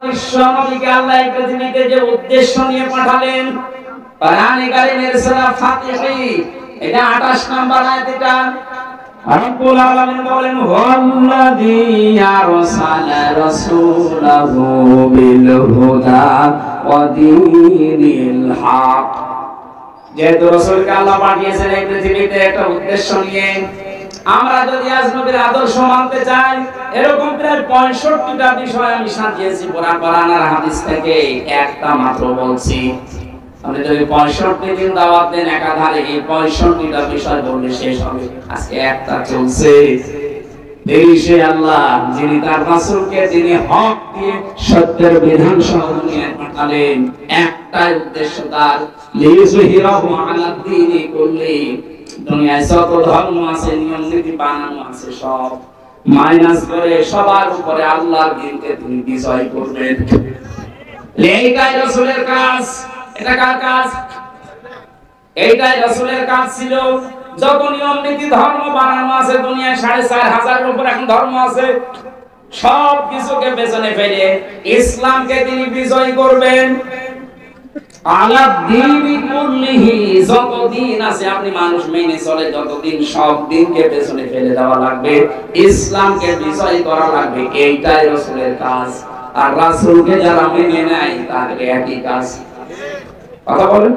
বিশ্বনবীকে আল্লাহ এই পৃথিবীতে যে উদ্দেশ্য নিয়ে পাঠালেন, কোরআনে কারীমের সূরা ফাতিহা এটা 28 নম্বর আয়াত। এটা রব্বুল আলামিন বলেন, ওয়াল্লাযী আরসালা রাসূলাহু বিল হুদা ওয়া দীনিল হক। যেহেতু রাসূলকে আল্লাহ পাঠিয়েছেন এই পৃথিবীতে একটা উদ্দেশ্য নিয়ে, আমরা যদি আজ নবীর আদর্শ মানতে চাই, এরকম প্রায় 65টা বিষয় আমি সাজিয়েছি কোরআন আর হাদিস থেকে, একটা মাত্র বলছি। আপনি যদি 65 দিন দাওয়াত দেন একাধারে, এই 65টা বিষয় বললে শেষ হবে। আজকে একটা চলছে। দেশে আল্লাহ যিনি তার রাসূলকে তিনি হক দিয়ে সত্যের বিধান সহ দুনিয়ায় পাঠালেন, একটাই উদ্দেশ্য তার, লিযুহিরাহু আলা দ্বীনি কুল্লি। দুনিয়ায় যত ধর্ম আছে, নিয়ম নীতি বানানো আছে, সব মাইনাস করে সবার উপরে আল্লাহর দ্বীনকে তিনি বিজয় করবেন। এইটাই রাসূলের কাজ। এটা কার কাজ? এইটাই রাসূলের কাজ ছিল। যত নিয়ম নীতি ধর্ম বানানো আছে দুনিয়ায়, 4500 উপর এখন ধর্ম আছে, সব কিছুকে পেছনে ফেলে ইসলামকে তিনি বিজয় করবেন। আলা দ্বীনি কুল্লিহি, যত দিন আছে আপনি মানুষ মেনে চলে, যতদিন সব দিনকে পেছনে ফেলে দেওয়া লাগবে, ইসলামকে বিজয় করা লাগবে। এইটাই রাসূলের কাজ। আর রাসূলকে যারা মেনে নেয় তাদের একই কাজ। কথা বলেন।